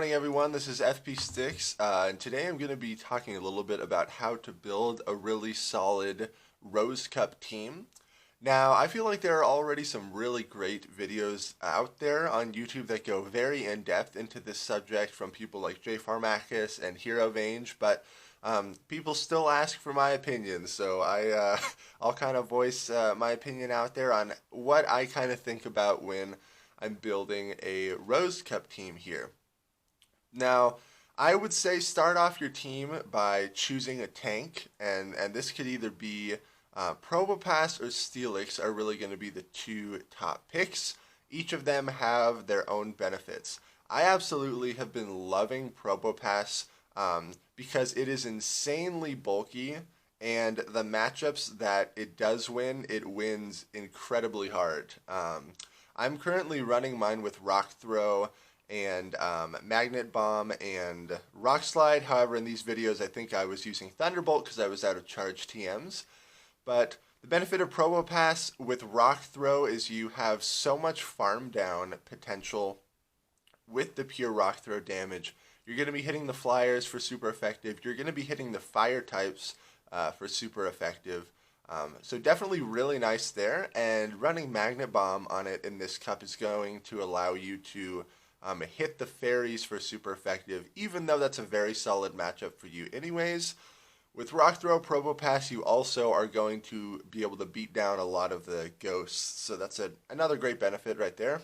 morning, everyone. This is FP Sticks, and today I'm going to be talking a little bit about how to build a really solid Rose Cup team. Now, I feel like there are already some really great videos out there on YouTube that go very in-depth into this subject from people like J Pharmacus and Hero Vange, but people still ask for my opinion, so I'll kind of voice my opinion out there on what I kind of think about when I'm building a Rose Cup team here. Now, I would say start off your team by choosing a tank, and this could either be Probopass or Steelix are really going to be the two top picks. Each of them have their own benefits. I absolutely have been loving Probopass because it is insanely bulky, and the matchups that it does win, it wins incredibly hard. I'm currently running mine with Rock Throw and Magnet Bomb and Rock Slide. However, in these videos, I think I was using Thunderbolt because I was out of charge TMs. But the benefit of Probopass with Rock Throw is you have so much farm down potential with the pure Rock Throw damage. You're going to be hitting the Flyers for super effective. You're going to be hitting the Fire types for super effective. So definitely really nice there, and running Magnet Bomb on it in this cup is going to allow you to hit the fairies for super effective, even though that's a very solid matchup for you anyways. With Rock Throw Probopass, you also are going to be able to beat down a lot of the ghosts, so that's another great benefit right there.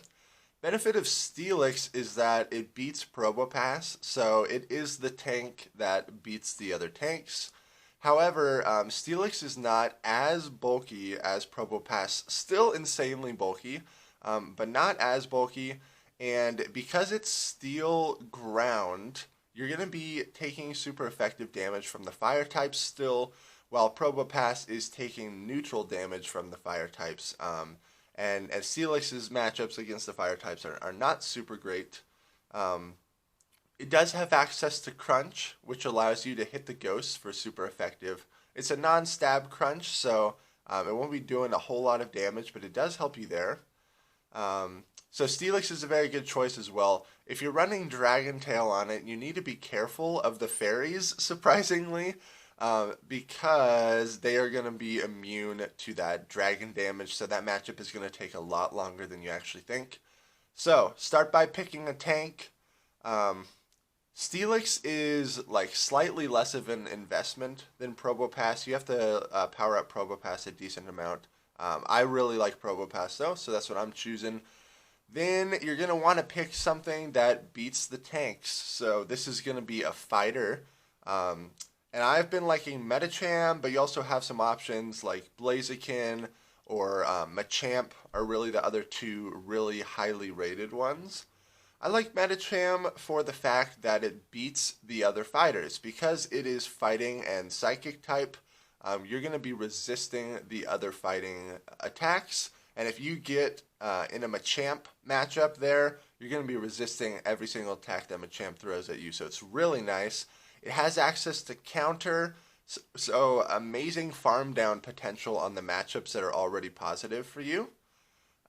Benefit of Steelix is that it beats Probopass, so it is the tank that beats the other tanks. However, Steelix is not as bulky as Probopass, still insanely bulky, but not as bulky, and because it's steel ground, you're going to be taking super effective damage from the fire types still, while Probopass is taking neutral damage from the fire types, and Steelix's matchups against the fire types are not super great. It does have access to Crunch, which allows you to hit the ghosts for super effective. It's a non-stab Crunch, so it won't be doing a whole lot of damage, but it does help you there. So Steelix is a very good choice as well. If you're running Dragon Tail on it, you need to be careful of the fairies, surprisingly, because they are going to be immune to that dragon damage, so that matchup is going to take a lot longer than you actually think. So, start by picking a tank. Steelix is like slightly less of an investment than Probopass. You have to power up Probopass a decent amount. I really like Probopass though, so that's what I'm choosing. Then you're going to want to pick something that beats the tanks. So this is going to be a fighter. And I've been liking Medicham, but you also have some options like Blaziken or Machamp are really the other two really highly rated ones. I like Medicham for the fact that it beats the other fighters. Because it is fighting and psychic type, you're going to be resisting the other fighting attacks. And if you get in a Machamp matchup there, you're going to be resisting every single attack that Machamp throws at you. So it's really nice. It has access to counter, so amazing farm down potential on the matchups that are already positive for you.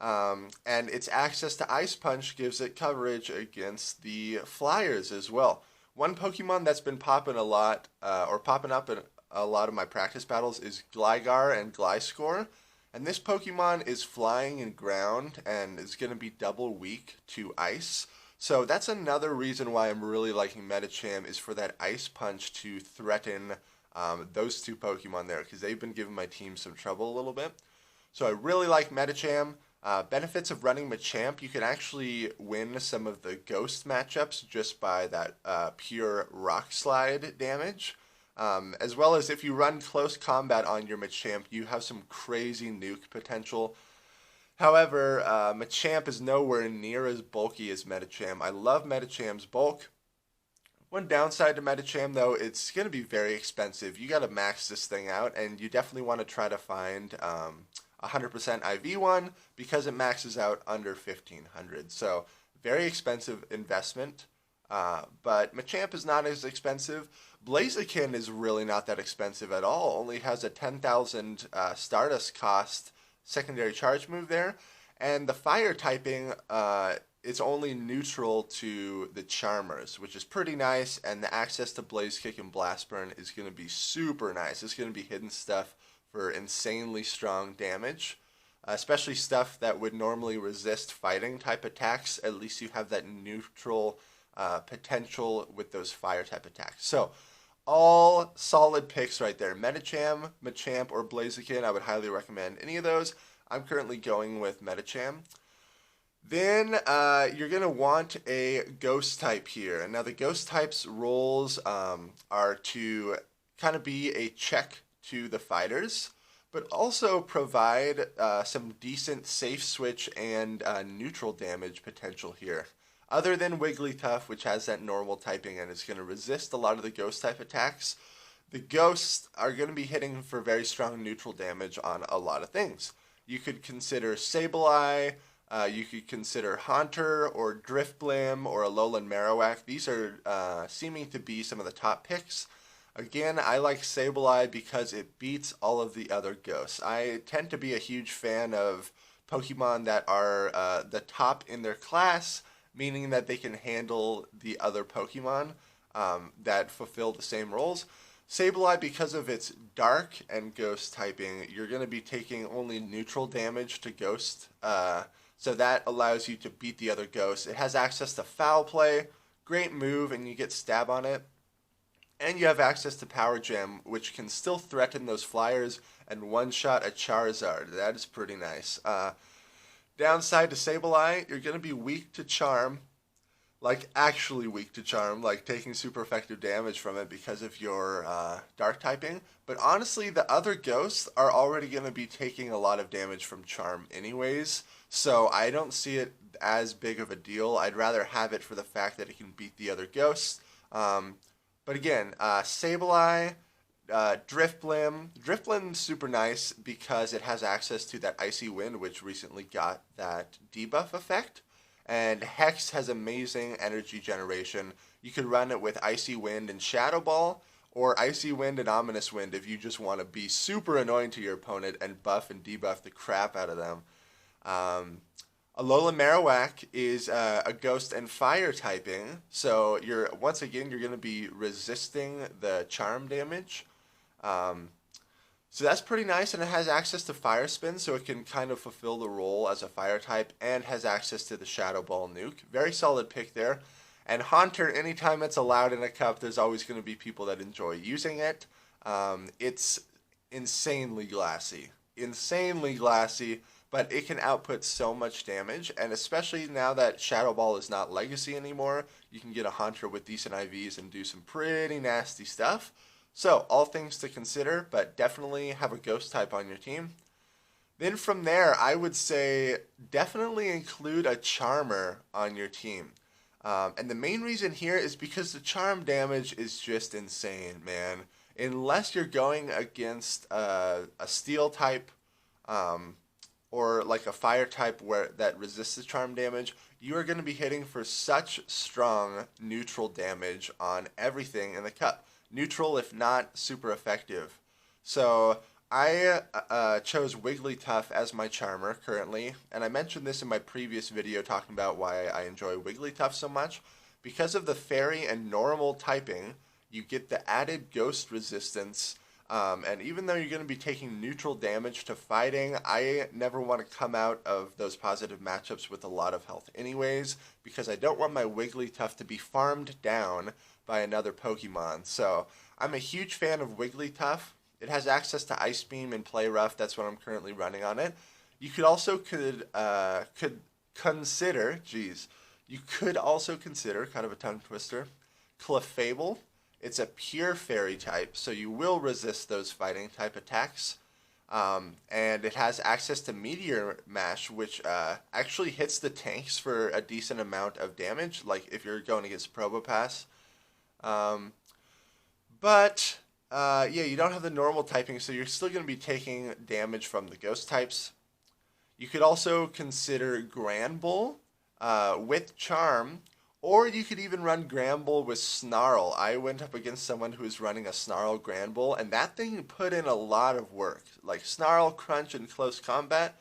And its access to Ice Punch gives it coverage against the Flyers as well. One Pokemon that's been popping a lot, or popping up in a lot of my practice battles is Gligar and Gliscor. And this Pokemon is flying in ground and is going to be double weak to Ice. So that's another reason why I'm really liking Medicham, is for that Ice Punch to threaten those two Pokemon there, because they've been giving my team some trouble a little bit. So I really like Medicham. Benefits of running Machamp, you can actually win some of the Ghost matchups just by that pure Rock Slide damage. As well as if you run close combat on your Machamp, you have some crazy nuke potential. However, Machamp is nowhere near as bulky as Medicham. I love Medicham's bulk. One downside to Medicham, though, it's going to be very expensive. You got to max this thing out, and you definitely want to try to find 100% IV one because it maxes out under 1500. So, very expensive investment. But Machamp is not as expensive. Blaziken is really not that expensive at all. Only has a 10,000 Stardust cost secondary charge move there. And the fire typing it's only neutral to the Charmers, which is pretty nice, and the access to Blaze Kick and Blast Burn is going to be super nice. It's going to be hidden stuff for insanely strong damage, especially stuff that would normally resist fighting type attacks. At least you have that neutral potential with those fire type attacks. So all solid picks right there. Medicham, Machamp, or Blaziken, I would highly recommend any of those. I'm currently going with Medicham. Then you're going to want a ghost type here. And now the ghost type's roles are to kind of be a check to the fighters, but also provide some decent safe switch and neutral damage potential here. Other than Wigglytuff, which has that normal typing and is going to resist a lot of the ghost type attacks, the ghosts are going to be hitting for very strong neutral damage on a lot of things. You could consider Sableye, you could consider Haunter or Drifblim or a Lowland Marowak. These are seeming to be some of the top picks. Again, I like Sableye because it beats all of the other ghosts. I tend to be a huge fan of Pokemon that are the top in their class, meaning that they can handle the other Pokemon that fulfill the same roles. Sableye, because of its dark and ghost typing, you're going to be taking only neutral damage to ghost, so that allows you to beat the other ghosts. It has access to Foul Play, great move, and you get stab on it. And you have access to Power Gem, which can still threaten those flyers and one-shot a Charizard. That is pretty nice. Downside to Sableye, you're going to be weak to Charm, like actually weak to Charm, like taking super effective damage from it because of your dark typing. But honestly, the other ghosts are already going to be taking a lot of damage from Charm anyways, so I don't see it as big of a deal. I'd rather have it for the fact that it can beat the other ghosts. But again, Sableye, Drifblim. Drifblim's super nice because it has access to that Icy Wind, which recently got that debuff effect. And Hex has amazing energy generation. You could run it with Icy Wind and Shadow Ball, or Icy Wind and Ominous Wind if you just want to be super annoying to your opponent and buff and debuff the crap out of them. A Lowland Marowak is a ghost and fire typing, so once again you're going to be resisting the charm damage. So that's pretty nice, and it has access to Fire Spin, so it can kind of fulfill the role as a fire type, and has access to the Shadow Ball nuke. Very solid pick there. And Haunter, anytime it's allowed in a cup, there's always going to be people that enjoy using it. It's insanely glassy. But it can output so much damage, and especially now that Shadow Ball is not Legacy anymore, you can get a Haunter with decent IVs and do some pretty nasty stuff. So, all things to consider, but definitely have a ghost type on your team. Then from there, I would say definitely include a Charmer on your team. And the main reason here is because the charm damage is just insane, man. Unless you're going against a steel type, or like a fire type that resists the charm damage, you are going to be hitting for such strong neutral damage on everything in the cup. Neutral, if not super effective. So I chose Wigglytuff as my Charmer currently, and I mentioned this in my previous video talking about why I enjoy Wigglytuff so much. Because of the Fairy and Normal typing, you get the added Ghost resistance. And even though you're going to be taking neutral damage to fighting, I never want to come out of those positive matchups with a lot of health anyways, because I don't want my Wigglytuff to be farmed down by another Pokemon. So I'm a huge fan of Wigglytuff. It has access to Ice Beam and Play Rough. That's what I'm currently running on it. You could also consider, kind of a tongue twister, Clefable. It's a pure fairy type, so you will resist those fighting type attacks. And it has access to Meteor Mash, which actually hits the tanks for a decent amount of damage, like if you're going against Probopass. But you don't have the normal typing, so you're still going to be taking damage from the ghost types. You could also consider Granbull with Charm, or you could even run Granbull with Snarl. I went up against someone who was running a Snarl Granbull, and that thing put in a lot of work. Like Snarl, Crunch, and Close Combat,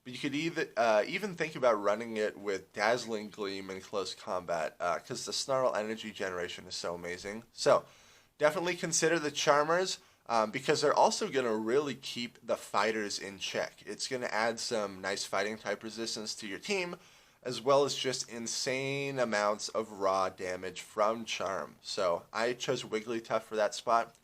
but you could even think about running it with Dazzling Gleam in close combat, because the Snarl energy generation is so amazing. So definitely consider the Charmers, because they're also going to really keep the fighters in check. It's going to add some nice fighting type resistance to your team, as well as just insane amounts of raw damage from Charm. So I chose Wigglytuff for that spot.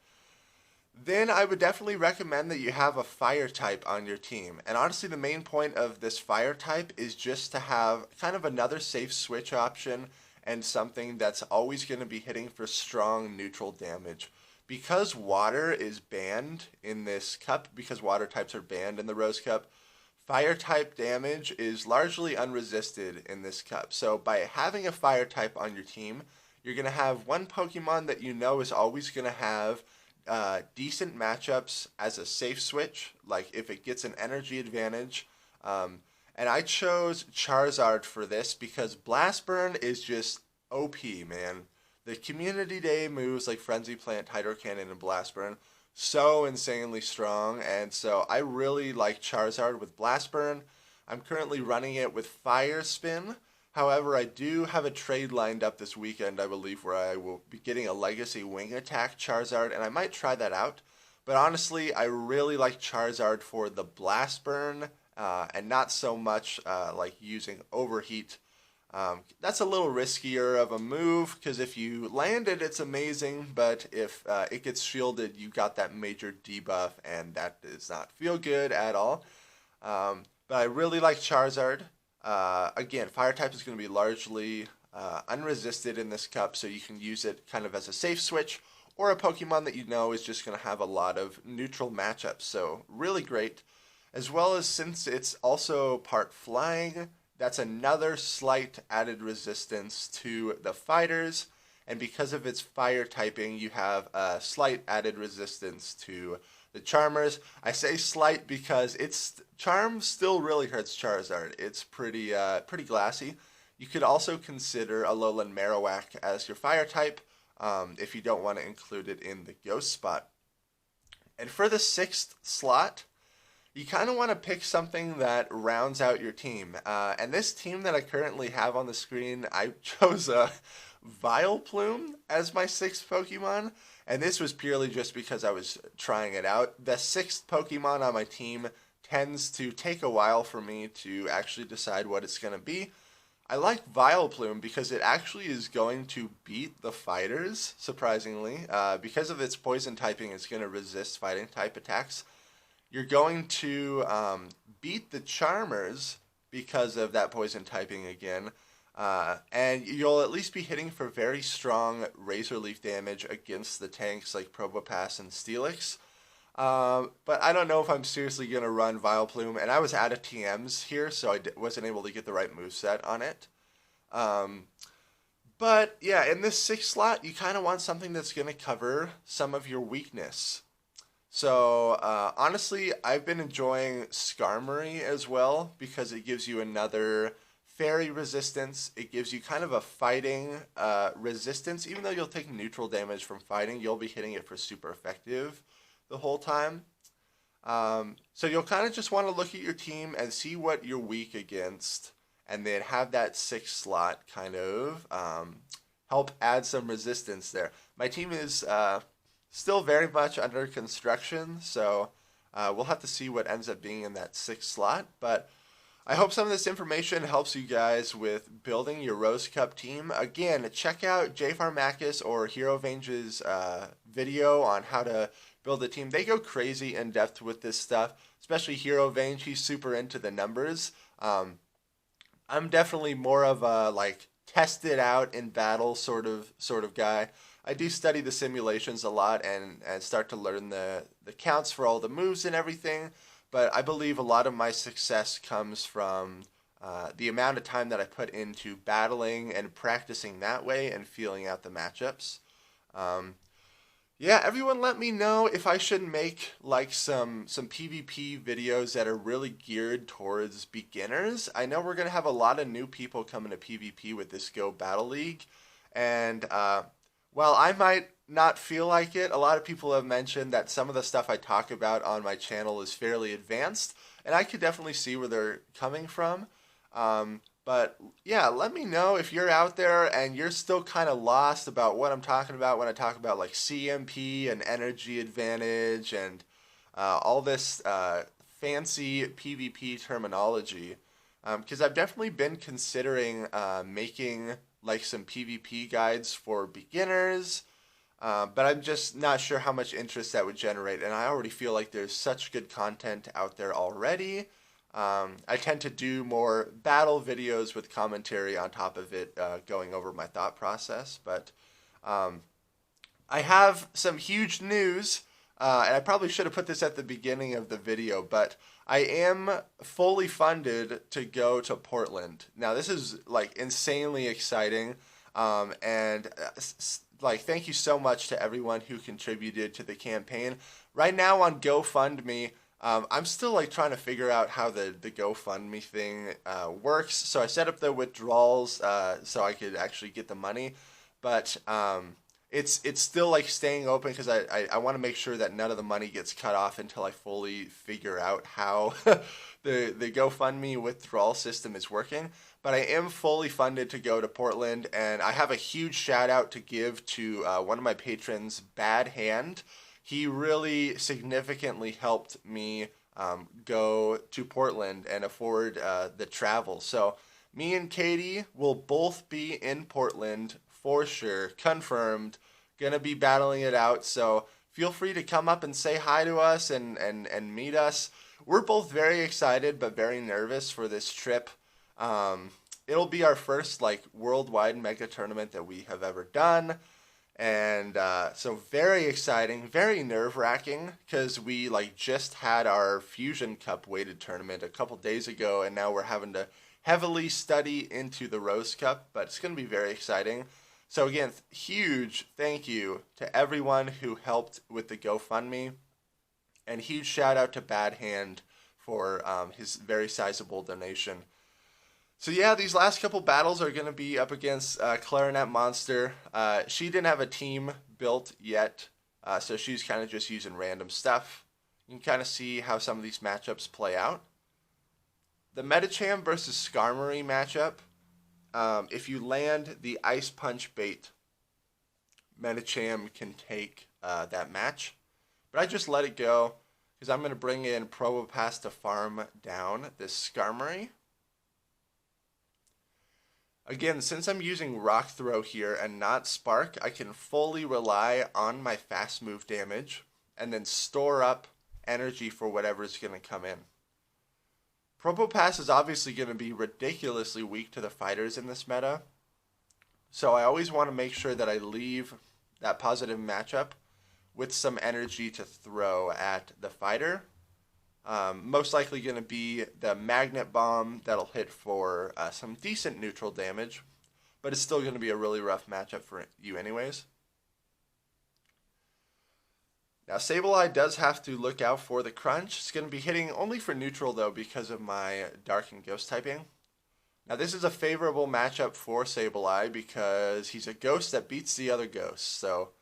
Then I would definitely recommend that you have a fire type on your team. And honestly, the main point of this fire type is just to have kind of another safe switch option and something that's always going to be hitting for strong neutral damage. Because water is banned in this cup, because water types are banned in the Rose Cup, fire type damage is largely unresisted in this cup. So by having a fire type on your team, you're going to have one Pokemon that you know is always going to have decent matchups as a safe switch, like if it gets an energy advantage. And I chose Charizard for this because Blast Burn is just OP, man. The Community Day moves like Frenzy Plant, Hydro Cannon, and Blast Burn, so insanely strong, and so I really like Charizard with Blast Burn. I'm currently running it with Fire Spin. However, I do have a trade lined up this weekend, I believe, where I will be getting a Legacy Wing Attack Charizard, and I might try that out. But honestly, I really like Charizard for the Blast Burn, and not so much like using Overheat. That's a little riskier of a move, because if you land it, it's amazing, but if it gets shielded, you got that major debuff, and that does not feel good at all. But I really like Charizard. Again, fire type is going to be largely unresisted in this cup, so you can use it kind of as a safe switch, or a Pokemon that you know is just going to have a lot of neutral matchups, so really great. As well as, since it's also part flying, that's another slight added resistance to the fighters, and because of its fire typing, you have a slight added resistance to the Charmers. I say slight because Charm still really hurts Charizard. It's pretty glassy. You could also consider a Lowland Marowak as your fire type, if you don't want to include it in the Ghost spot. And for the 6th slot, you kind of want to pick something that rounds out your team. And this team that I currently have on the screen, I chose a Vileplume as my 6th Pokemon. And this was purely just because I was trying it out. The 6th Pokemon on my team tends to take a while for me to actually decide what it's going to be. I like Vileplume because it actually is going to beat the fighters, surprisingly. Because of its poison typing, it's going to resist fighting type attacks. You're going to beat the Charmers because of that poison typing again. And you'll at least be hitting for very strong Razor Leaf damage against the tanks like Probopass and Steelix. But I don't know if I'm seriously going to run Vileplume, and I was out of TMs here, so I wasn't able to get the right moveset on it. But yeah, in this 6th slot, you kind of want something that's going to cover some of your weakness. So honestly, I've been enjoying Skarmory as well, because it gives you another fairy resistance. It gives you kind of a fighting resistance. Even though you'll take neutral damage from fighting, you'll be hitting it for super effective the whole time. So you'll kind of just want to look at your team and see what you're weak against, and then have that 6th slot kind of help add some resistance there. My team is still very much under construction, so we'll have to see what ends up being in that 6th slot. But I hope some of this information helps you guys with building your Rose Cup team. Again, check out JFarmakis or Hero Vange's video on how to build a team. They go crazy in depth with this stuff, especially Hero Vange. He's super into the numbers. I'm definitely more of a like test it out in battle sort of guy. I do study the simulations a lot and start to learn the counts for all the moves and everything. But I believe a lot of my success comes from the amount of time that I put into battling and practicing that way and feeling out the matchups. Yeah, everyone let me know if I should make like some PvP videos that are really geared towards beginners. I know we're going to have a lot of new people coming to PvP with this Go Battle League. And while I might not feel like it. A lot of people have mentioned that some of the stuff I talk about on my channel is fairly advanced, and I could definitely see where they're coming from. But yeah, let me know if you're out there and you're still kind of lost about what I'm talking about when I talk about like CMP and energy advantage and all this fancy PvP terminology. Because I've definitely been considering making like some PvP guides for beginners, but I'm just not sure how much interest that would generate, and I already feel like there's such good content out there already. I tend to do more battle videos with commentary on top of it, going over my thought process, but I have some huge news, and I probably should have put this at the beginning of the video, but I am fully funded to go to Portland. Now, this is like insanely exciting, and like thank you so much to everyone who contributed to the campaign. Right now on GoFundMe, I'm still like trying to figure out how the GoFundMe thing works. So I set up the withdrawals so I could actually get the money, but it's still like staying open because I want to make sure that none of the money gets cut off until I fully figure out how the GoFundMe withdrawal system is working. But I am fully funded to go to Portland, and I have a huge shout out to give to one of my patrons, Bad Hand. He really significantly helped me go to Portland and afford the travel. So me and Katie will both be in Portland for sure, confirmed. Gonna be battling it out, so feel free to come up and say hi to us and meet us. We're both very excited but very nervous for this trip. It'll be our first like worldwide mega tournament that we have ever done, and so very exciting, very nerve-wracking because we like just had our Fusion Cup weighted tournament a couple days ago, and now we're having to heavily study into the Rose Cup, but it's gonna be very exciting. So again, huge thank you to everyone who helped with the GoFundMe, and huge shout out to Bad Hand for his very sizable donation. So yeah, these last couple battles are going to be up against Clarinet Monster. She didn't have a team built yet, so she's kind of just using random stuff. You can kind of see how some of these matchups play out. The Medicham versus Skarmory matchup. If you land the Ice Punch bait, Medicham can take that match. But I just let it go because I'm going to bring in Probopass to farm down this Skarmory. Again, since I'm using Rock Throw here and not Spark, I can fully rely on my fast move damage and then store up energy for whatever's going to come in. Probopass is obviously going to be ridiculously weak to the fighters in this meta, so I always want to make sure that I leave that positive matchup with some energy to throw at the fighter. Most likely going to be the Magnet Bomb that'll hit for some decent neutral damage, but it's still going to be a really rough matchup for you anyways. Now, Sableye does have to look out for the crunch. It's going to be hitting only for neutral, though, because of my Dark and Ghost typing. Now, this is a favorable matchup for Sableye because he's a ghost that beats the other ghosts. So,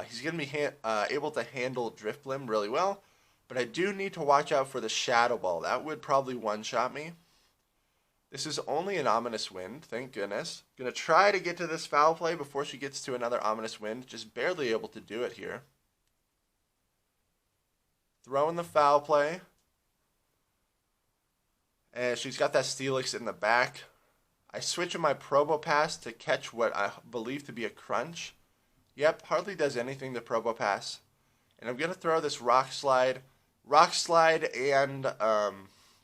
he's going to be able to handle Drifblim really well. But I do need to watch out for the Shadow Ball. That would probably one-shot me. This is only an Ominous Wind, thank goodness. Going to try to get to this foul play before she gets to another Ominous Wind. Just barely able to do it here. Throwing the foul play. And she's got that Steelix in the back. I switch in my Probopass to catch what I believe to be a crunch. Yep, hardly does anything to Probopass. And I'm going to throw this Rock Slide. Rock Slide and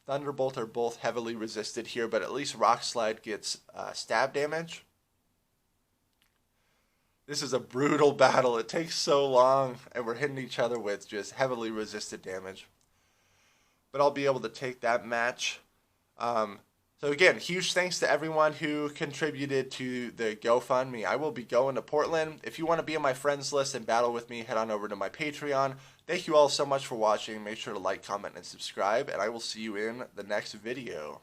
Thunderbolt are both heavily resisted here, but at least Rock Slide gets stab damage. This is a brutal battle. It takes so long, and we're hitting each other with just heavily resisted damage. But I'll be able to take that match. So again, huge thanks to everyone who contributed to the GoFundMe. I will be going to Portland. If you want to be on my friends list and battle with me, head on over to my Patreon. Thank you all so much for watching. Make sure to like, comment, and subscribe, and I will see you in the next video.